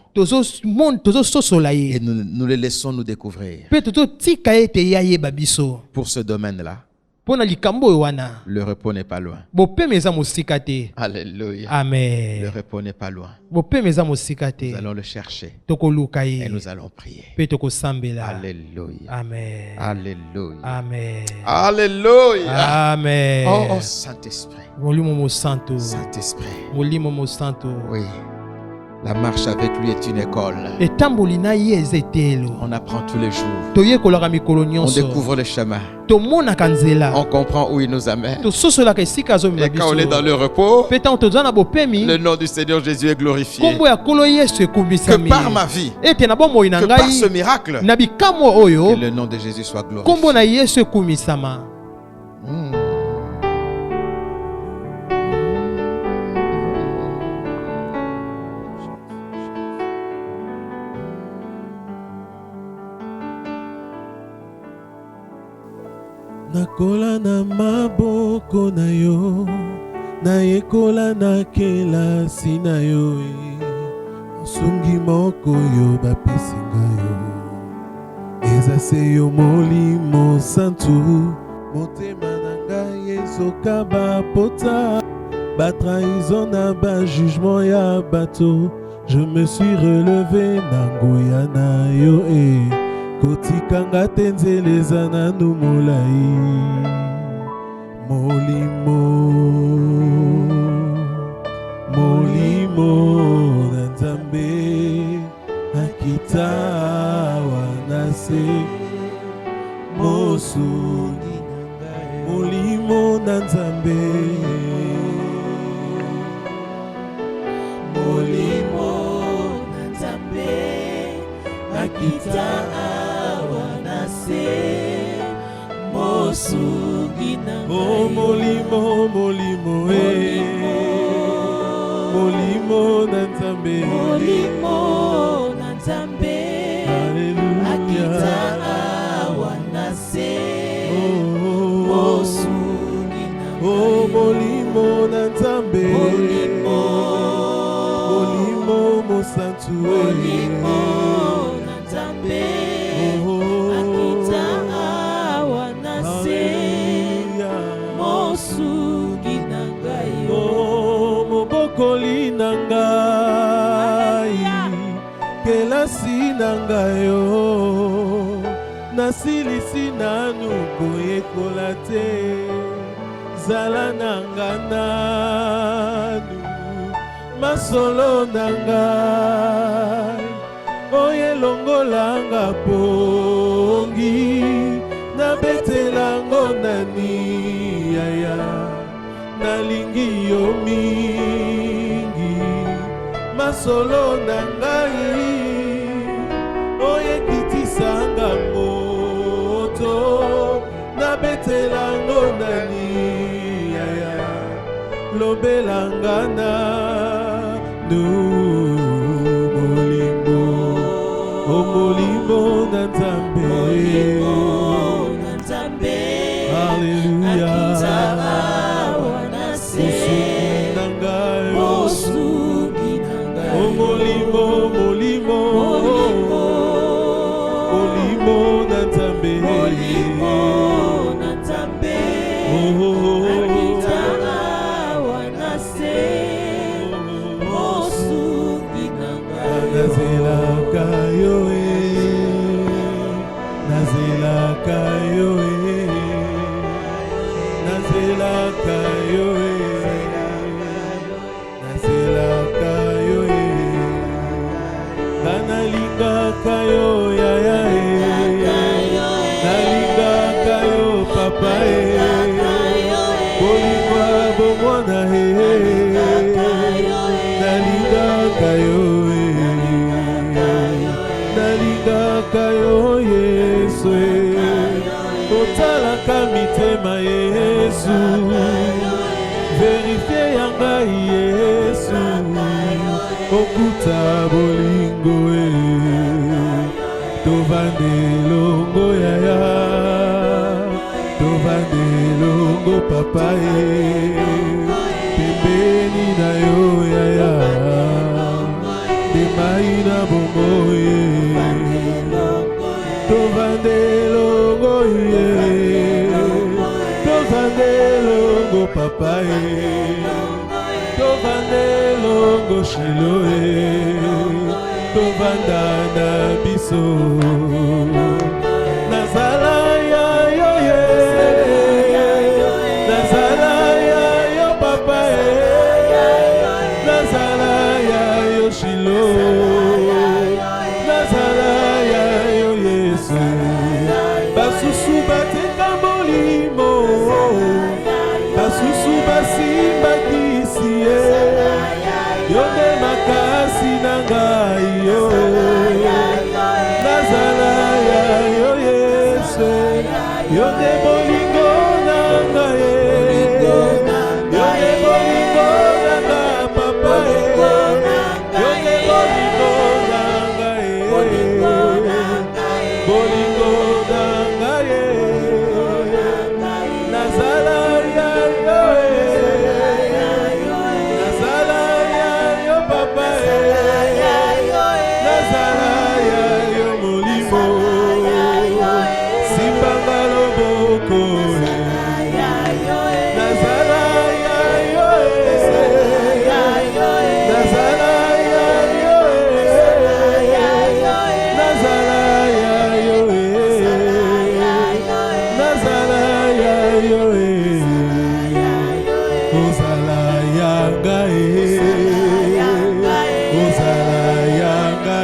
Speaker 2: tozososola
Speaker 1: et
Speaker 2: ye
Speaker 1: nous le laissons nous découvrir.
Speaker 2: mpe tozotika ete ye ayeba biso
Speaker 1: Pour ce domaine-là,
Speaker 2: mpo na likambo oyo wana
Speaker 1: le repos n'est pas loin.
Speaker 2: bopemi eza mosika te
Speaker 1: Alléluia. Le
Speaker 2: amen
Speaker 1: repos n'est pas loin.
Speaker 2: bopemi eza mosika
Speaker 1: Nous
Speaker 2: te
Speaker 1: allons le chercher
Speaker 2: tokoluka
Speaker 1: et
Speaker 2: ye
Speaker 1: nous allons prier.
Speaker 2: mpe tokosambela
Speaker 1: Alléluia.
Speaker 2: amen
Speaker 1: Alléluia.
Speaker 2: amen
Speaker 1: Alléluia.
Speaker 2: amen
Speaker 1: Oh, Saint-Esprit.
Speaker 2: molimo mosantu
Speaker 1: Saint-Esprit.
Speaker 2: molimo mosantu
Speaker 1: Oui. La marche avec lui est une école.
Speaker 2: etamboli na ye eza etelo
Speaker 1: On apprend tous les jours.
Speaker 2: toyekolaka mikolo
Speaker 1: On
Speaker 2: nyonso
Speaker 1: découvre le chemin.
Speaker 2: tomonaka nzela
Speaker 1: On comprend où il nous amène.
Speaker 2: tososolaka esika azomema
Speaker 1: Et quand on est dans
Speaker 2: biso
Speaker 1: le repos,
Speaker 2: mpe ntango toza na bopemi
Speaker 1: le nom du Seigneur Jésus est glorifié.
Speaker 2: nkombo ya nkolo yesu
Speaker 1: Que
Speaker 2: ekumisami
Speaker 1: par ma vie,
Speaker 2: ete na bomoi na
Speaker 1: que par ce
Speaker 2: ngai
Speaker 1: miracle,
Speaker 2: na bikamwa
Speaker 1: que
Speaker 2: oyo
Speaker 1: le nom de Jésus soit glorifié.
Speaker 2: nkombo na yesu ekumisama
Speaker 3: nakola na maboko na yo nayekola na kelasi na yo osungi moko yo bapesi ngai yo eza se yo molimo santu motema na ngai ezokaba pota batrahison na bajugement ya bato je me suis relevé na nguya na yo kotikanga te nzela eza nanu molai molimo na nzambe akita wana se mosuni molimo na nzambe molimo na nzambe akita oh molimo molimo molimo na nzambe
Speaker 4: akita awa na se mosungi na
Speaker 3: oh molimo na nzambe molimo mosantu
Speaker 4: molimo na nzambe akita awa na se mosungi na ngai
Speaker 3: oh mobokoli na ngai kelasi na ngai nasilisi nanu koyekola te zala na nga nanu masolo na ngai oyo elongolanga pongi nabetelango nani yaya nalingi yo mingi masolo na ngai oyo ekitisanga moto nabetelango nani yaya lobelanga nanu molimo o molimo na nzambe
Speaker 4: Hallelujah.
Speaker 3: yo yaya nalingaka yo papa bolingwa bomwana nalingaka yo nalingaka yo Yesu otalaka mitema Yesu verifie yanga Yesu okuta bolingo tovande longo yaya tovande longo papa pembeni na yo yaya demai na bongo tovande longo tovande longo papa tovande longo shilo tovanda na biso nazala ya yo nazala ya yo papa nazala ya yo shilo nazala ya yo Yesu basusu bateka molimo basusu basimba kisi yo nde makasi na ngai yo nazala ya yo Yesu yo nde bolingo na ngai yo nde bolingo na nga papa yo nde bolingo na ngai bolingo na ngai nazala ya yo nazala ya yo papa nazala ya yo molimo simbanga loboko nazala ya yo nazala ya yo nazala ya yo nazala ya yo ozala yanga ozala yanga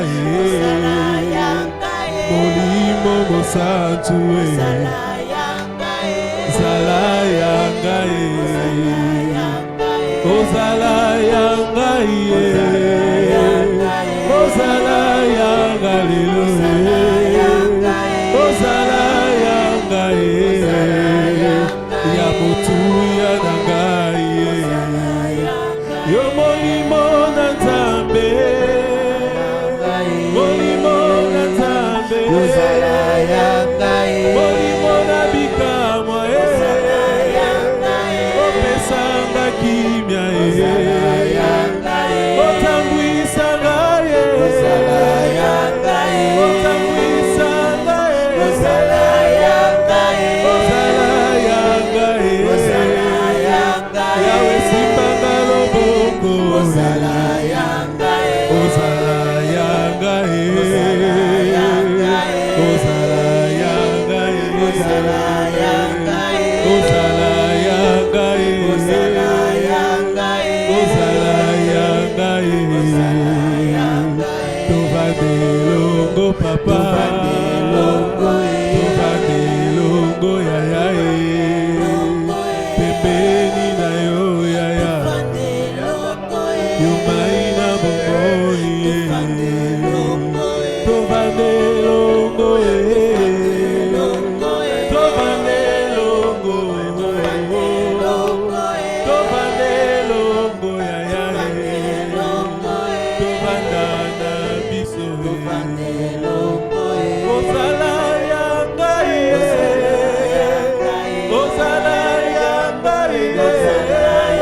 Speaker 3: molimo mosantu zala yanga ozala yanga ozala yanga lelo ozala yanga ya motuya na ngai yo molimo na Nzambe molimo na Nzambe molimo na bikamwa opesanga kimia otangwisanga otangwisanga ozala yanga yawe simbanga loboko ozala yanga ozala yanga ozala yanga ozala yanga ozala yanga tovande longo papa tovande longo yaya pembeni na yo yaya yo mai na bomoi tovande longo tovande longo tovande longo yaya tovanda na biso ozala yanga ozala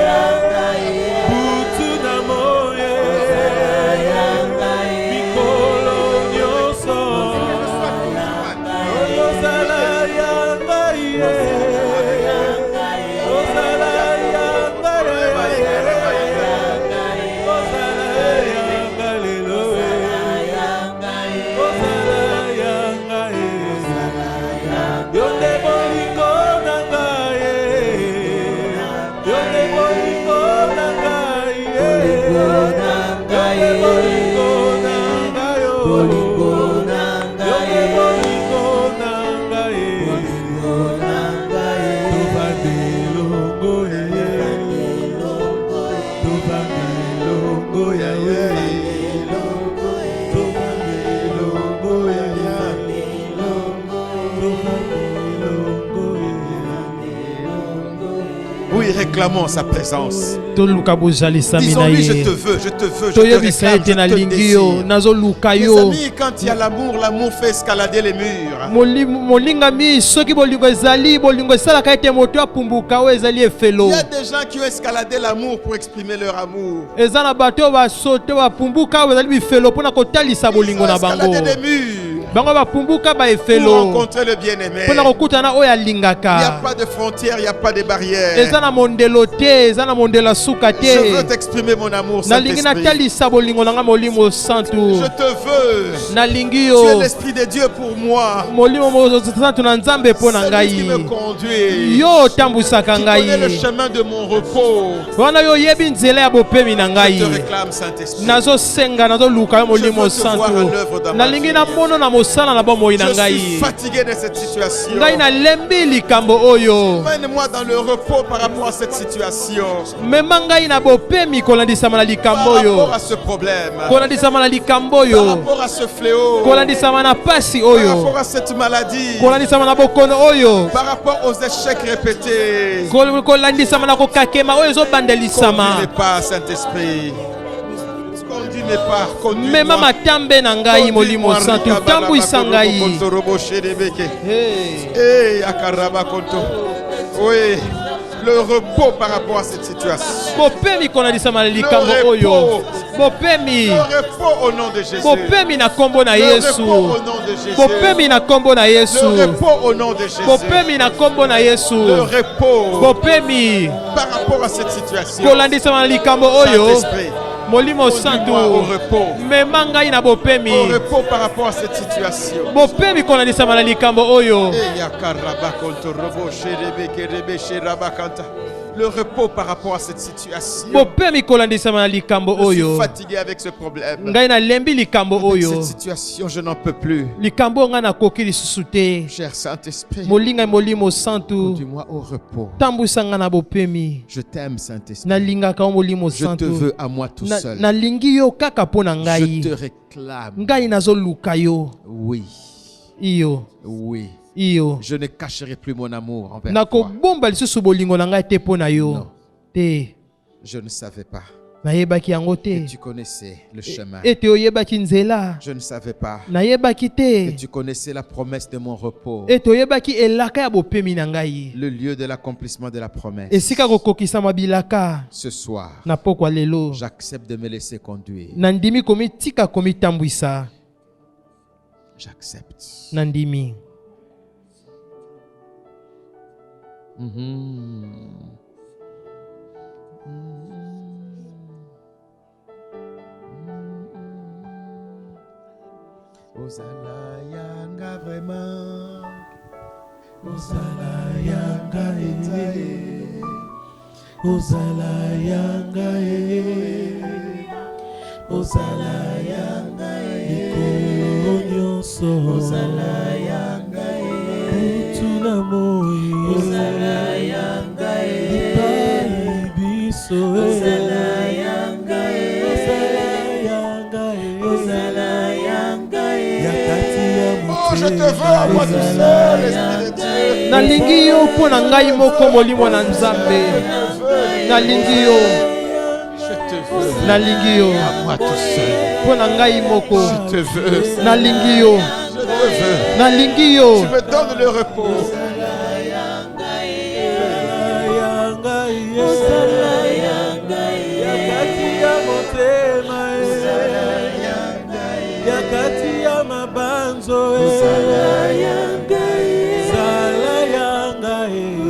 Speaker 3: yanga butu na moi Tovandelongo ya Tovandelongo ya
Speaker 1: Oui, réclamons sa présence.
Speaker 2: toluka bozalisami na
Speaker 1: Disons-lui, je
Speaker 2: ye
Speaker 1: te veux, je te veux, je te
Speaker 2: toyebisa
Speaker 1: réclame,
Speaker 2: ete
Speaker 1: je te
Speaker 2: nalingi yo
Speaker 1: désire.
Speaker 2: nazoluka
Speaker 1: Mes
Speaker 2: yo
Speaker 1: amis, quand il y a l'amour, l'amour fait escalader les murs.
Speaker 2: molingami soki bolingo ezali bolingo esalaka ete moto apumbuka oyo ezali efelo
Speaker 1: Il y a des gens qui ont escaladé l'amour pour exprimer leur amour.
Speaker 2: eza na bato oyo basote bapumbuka oyo ezali bifelo mpona kotalisa
Speaker 1: Ils
Speaker 2: bolingo
Speaker 1: ont
Speaker 2: na bango
Speaker 1: escaladé des murs
Speaker 2: bango bapumbuka
Speaker 1: pour
Speaker 2: baefelo
Speaker 1: rencontrer le bien-aimé.
Speaker 2: mpona kokutana oyo
Speaker 1: Il n'y a
Speaker 2: alingaka
Speaker 1: pas de frontières, il n'y a pas de barrières.
Speaker 2: eza na mondelo te eza na mondelo asuka
Speaker 1: Je veux
Speaker 2: te
Speaker 1: t'exprimer mon amour,
Speaker 2: nalingi
Speaker 1: Saint-Esprit.
Speaker 2: natalisa bolingo na nga molimo santu
Speaker 1: Je te veux.
Speaker 2: nalingi
Speaker 1: Tu es
Speaker 2: yo
Speaker 1: l'Esprit de Dieu pour moi.
Speaker 2: molimo santu na nzambe mpo na
Speaker 1: C'est lui qui
Speaker 2: ngai
Speaker 1: me conduit.
Speaker 2: yo otambwisaka
Speaker 1: Tu connais le
Speaker 2: ngai
Speaker 1: chemin de mon repos.
Speaker 2: wana yo oyebi nzela ya bopemi na
Speaker 1: Je
Speaker 2: ngai
Speaker 1: te réclame, Saint-Esprit.
Speaker 2: nazosenga nazoluka yo molimo
Speaker 1: Je veux te voir
Speaker 2: santu
Speaker 1: en œuvre dans ma
Speaker 2: nalingi
Speaker 1: vie.
Speaker 2: namona na mosala na bomoi na
Speaker 1: Je suis
Speaker 2: ngai
Speaker 1: fatigué de cette situation.
Speaker 2: ngai nalembi likambo oyo
Speaker 1: Mène-moi dans le repos par rapport à cette situation.
Speaker 2: mema ngai na bopemi kolandisama na likambo
Speaker 1: Par rapport
Speaker 2: oyo
Speaker 1: à ce problème.
Speaker 2: kolandisama na likambo
Speaker 1: Par
Speaker 2: oyo
Speaker 1: rapport à ce fléau.
Speaker 2: kolandisama na pasi
Speaker 1: Par
Speaker 2: oyo
Speaker 1: rapport à cette maladie.
Speaker 2: kolandisama na bokono oyo
Speaker 1: Par rapport aux échecs répétés.
Speaker 2: kolandisama na kokakema oyo ezobandelisama
Speaker 1: Conduis-les pas, Saint-Esprit. Conduis-les pas.
Speaker 2: mema matambe na ngai molimo santu tambwisa ngai Hey.
Speaker 1: Hey, Akaraba Konto. Oui, le repos par rapport à cette situation.
Speaker 2: bopemi kolandisama na likambo oyo bopemi
Speaker 1: Le repos au nom de Jésus.
Speaker 2: bopemi na kombo na
Speaker 1: Le
Speaker 2: yesu
Speaker 1: repos au nom de Jésus.
Speaker 2: bopemi na kombo na yesu
Speaker 1: Le repos au nom de Jésus.
Speaker 2: bopemi na kombo na yesu
Speaker 1: Le repos
Speaker 2: bopemi
Speaker 1: par rapport à cette situation.
Speaker 2: kolandisama na likambo oyo
Speaker 1: Saint-Esprit,
Speaker 2: molimo santu
Speaker 1: conduis-moi au repos.
Speaker 2: mema ngai na bopemi
Speaker 1: Au repos par rapport à cette situation.
Speaker 2: bopemi kolandisama na likambo oyo
Speaker 1: Eh, Yakaraba Konto Robo Sherebe Kerebe Sheraba Kanta. Le repos par rapport à cette situation.
Speaker 2: bopemi kolandisama na likambo
Speaker 1: Je suis
Speaker 2: oyo
Speaker 1: fatigué avec ce problème.
Speaker 2: ngai nalembi likambo
Speaker 1: Avec
Speaker 2: oyo
Speaker 1: cette situation, je n'en peux plus.
Speaker 2: likambo oyo ngai nakoki lisusu te
Speaker 1: Cher Saint-Esprit,
Speaker 2: molingai molimo santu
Speaker 1: conduis-moi au repos.
Speaker 2: tambwisa ngai na bopemi
Speaker 1: Je t'aime, Saint-Esprit.
Speaker 2: nalingaka yo molimo
Speaker 1: Je te
Speaker 2: santu
Speaker 1: veux à moi tout seul.
Speaker 2: nalingi yo kaka mpo na
Speaker 1: Je
Speaker 2: ngai
Speaker 1: te réclame.
Speaker 2: ngai nazoluka yo
Speaker 1: Oui,
Speaker 2: iyo
Speaker 1: oui.
Speaker 2: iyo
Speaker 1: Je ne cacherai plus mon amour envers toi.
Speaker 2: nakobomba lisusu bolingo na ngai te mpo na yo
Speaker 1: Non.
Speaker 2: te
Speaker 1: Je ne savais pas
Speaker 2: nayebaki yango
Speaker 1: que
Speaker 2: te
Speaker 1: tu connaissais le chemin.
Speaker 2: ete oyebaki nzela
Speaker 1: Je ne savais pas
Speaker 2: nayebaki
Speaker 1: que
Speaker 2: te
Speaker 1: tu connaissais la promesse de mon repos.
Speaker 2: ete oyebaki elaka ya bopemi na ngai
Speaker 1: Le lieu de l'accomplissement de la promesse.
Speaker 2: esika kokokisama bilaka
Speaker 1: Ce soir,
Speaker 2: na pokwa lelo
Speaker 1: j'accepte de me laisser conduire.
Speaker 2: nandimi komitika komitambwisa
Speaker 1: J'accepte.
Speaker 2: nandimi
Speaker 1: Ozala yanga vraiment.
Speaker 3: Ozala yanga Ozala yanga Ozala yanga Mikolo nyonso Ozala yanga Kutu na moi Ozala yanga Lipai biso Ozala yanga Ozala yanga Ozala yanga Yakati ya
Speaker 1: Oh, je te veux à moi tout seul, Esprit de Dieu.
Speaker 2: nalingi yo mpo na ngai moko molimo na nzambe nalingi yo
Speaker 1: Je te veux
Speaker 2: nalingi yo
Speaker 1: à moi tout seul.
Speaker 2: mpo na ngai moko
Speaker 1: Je te veux.
Speaker 2: nalingi yo
Speaker 1: Je te veux.
Speaker 2: nalingi yo
Speaker 1: Tu me donnes le repos.
Speaker 3: yakati ya motema yakati ya mabanzo zala yanga zala yanga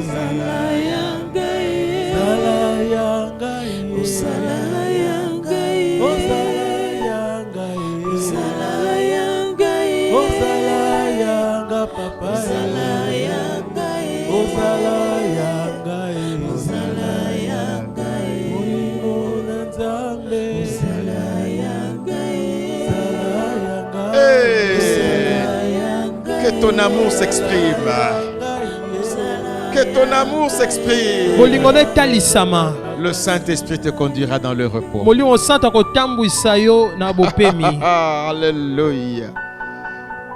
Speaker 3: zala yanga zala yanga zala yanga zala yanga papa zala yanga zala yanga zala yanga molingo na nzambe zala yanga zala yanga
Speaker 1: Que ton amour s'exprime. Que ton amour s'exprime.
Speaker 2: bolingo no etalisama
Speaker 1: Le Saint-Esprit te conduira dans le repos.
Speaker 2: molimo santo akotambwisa yo na bopemi.
Speaker 1: Alléluia.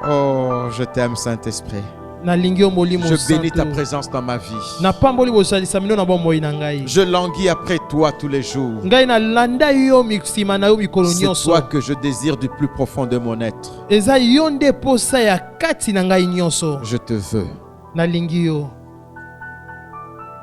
Speaker 1: Oh, je t'aime, Saint-Esprit.
Speaker 2: nalingi yo molimo
Speaker 1: Je bénis ta
Speaker 2: santo.
Speaker 1: présence dans ma vie.
Speaker 2: napamboli bosalisa mino na bomoi na ngai.
Speaker 1: Je languis après toi tous les jours.
Speaker 2: ngai nalanda yo nsima na yo mikolo
Speaker 1: C'est
Speaker 2: nyonso.
Speaker 1: toi que je désire du plus profond de mon être.
Speaker 2: eza yo nde posa ya kati na ngai nyonso.
Speaker 1: Je te veux.
Speaker 2: nalingi yo.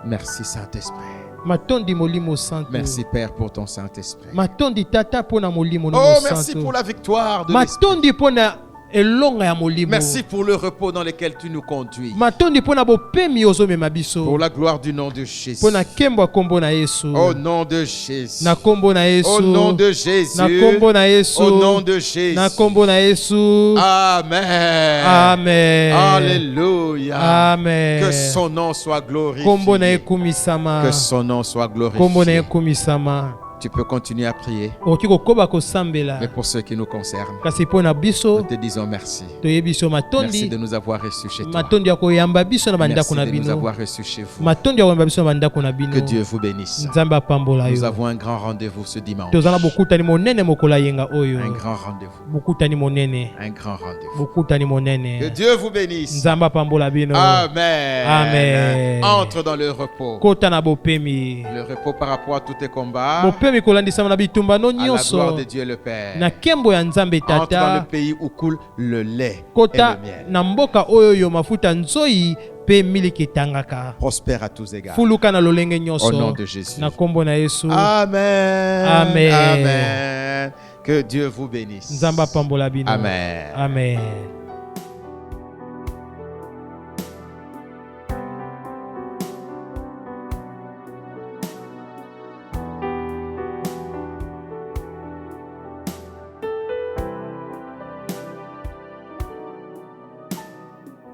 Speaker 1: Merci, Saint-Esprit.
Speaker 2: matondi molimo santo.
Speaker 1: Merci, Père, pour ton Saint-Esprit.
Speaker 2: matondi tata mpona molimo
Speaker 1: Oh,
Speaker 2: no
Speaker 1: merci
Speaker 2: santo.
Speaker 1: pour la victoire de l'Esprit.
Speaker 2: matondi mpona elonga ya molimo.
Speaker 1: Merci pour le repos dans lequel tu nous conduis.
Speaker 2: matondi mpona bopemi ozomema biso.
Speaker 1: Pour la gloire du nom de Jésus.
Speaker 2: mpona nkembo ya kombo na yesu.
Speaker 1: Au nom de Jésus.
Speaker 2: na kombo na yesu.
Speaker 1: Au nom de Jésus.
Speaker 2: na kombo na yesu.
Speaker 1: Au nom de Jésus.
Speaker 2: na kombo na yesu.
Speaker 1: Amen.
Speaker 2: Amen.
Speaker 1: Alléluia.
Speaker 2: Amen.
Speaker 1: Que son nom soit glorifié.
Speaker 2: kombo na ekumisama.
Speaker 1: Que son nom soit
Speaker 2: kombo na
Speaker 1: glorifié.
Speaker 2: ekumisama.
Speaker 1: Tu peux continuer à prier.
Speaker 2: okoki kokoba kosambela.
Speaker 1: Mais pour ceux qui nous concernent,
Speaker 2: kasi mpona
Speaker 1: nous
Speaker 2: biso
Speaker 1: te disons merci.
Speaker 2: toyebi biso
Speaker 1: Merci
Speaker 2: matondi.
Speaker 1: de nous avoir reçus chez toi.
Speaker 2: matondi ya koyamba biso na bandako
Speaker 1: Merci
Speaker 2: na
Speaker 1: de nous
Speaker 2: bino.
Speaker 1: avoir reçus chez vous.
Speaker 2: matondi ya koyamba biso na bandako na bino.
Speaker 1: Que Dieu vous bénisse.
Speaker 2: nzambe apambola
Speaker 1: Nous
Speaker 2: yo.
Speaker 1: avons un grand rendez-vous ce dimanche.
Speaker 2: toza na bokutani monene mokolo ya yenga oyo.
Speaker 1: Un grand rendez-vous.
Speaker 2: bokutani monene.
Speaker 1: Un grand rendez-vous.
Speaker 2: bokutani
Speaker 1: Que
Speaker 2: monene.
Speaker 1: Dieu vous bénisse.
Speaker 2: nzambe apambola bino.
Speaker 1: Amen.
Speaker 2: Amen.
Speaker 1: Entre dans le repos.
Speaker 2: kota na bopemi.
Speaker 1: Le repos par rapport à tous tes combats.
Speaker 2: bopemi kolandisama na bitumba no
Speaker 1: À la gloire
Speaker 2: nyonso.
Speaker 1: de Dieu le Père.
Speaker 2: na nkembo ya nzambe
Speaker 1: Entre dans le
Speaker 2: tata.
Speaker 1: pays où coule le lait et
Speaker 2: kota
Speaker 1: le miel.
Speaker 2: na mboka oyo yo mafuta nzoi pe miliki etangaka.
Speaker 1: Prospère à tous égards.
Speaker 2: fuluka na lolenge nyonso.
Speaker 1: Au nom de Jésus.
Speaker 2: na kombo na yesu.
Speaker 1: Amen.
Speaker 2: Amen.
Speaker 1: Amen. Que Dieu vous bénisse.
Speaker 2: nzambe apambola bino.
Speaker 1: Amen.
Speaker 2: Amen.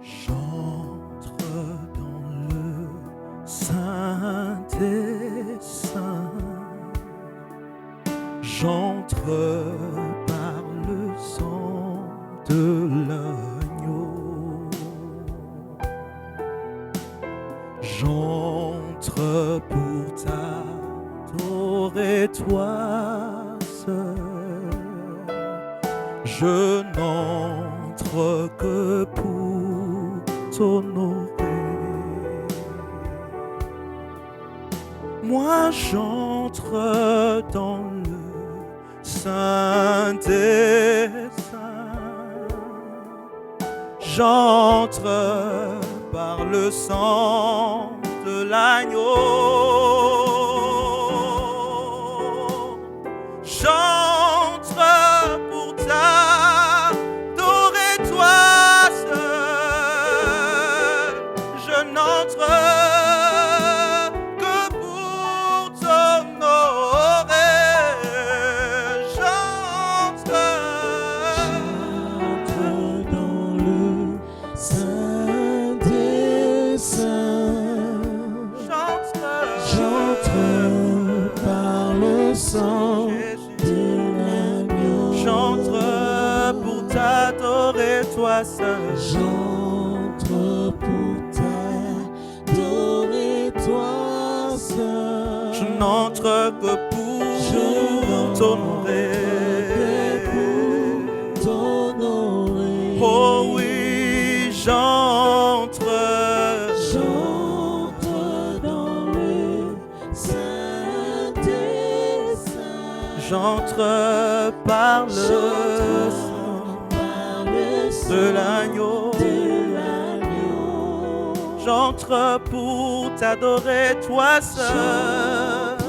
Speaker 3: J'entre dans le Saint des Saints. J'entre par le sang de l'agneau. J'entre pour t'adorer toi seul. Je n'entre que pour t'honorer. Moi j'entre dans le Saint des Saints. J'entre par le sang de l'agneau. J'entre pour t'adorer toi seul. Je n'entre que pour t'honorer. J'entre
Speaker 4: dans le Saint des Saints. J'entre par le sang de l'agneau.
Speaker 3: J'entre pour t'adorer toi seul.
Speaker 4: J'entre pour t'adorer toi seul.
Speaker 3: Je n'entre que pour t'honorer. Oh oui, j'entre.
Speaker 4: J'entre dans le Saint des Saints.
Speaker 3: J'entre par le sang de l'agneau. J'entre pour t'adorer toi seul.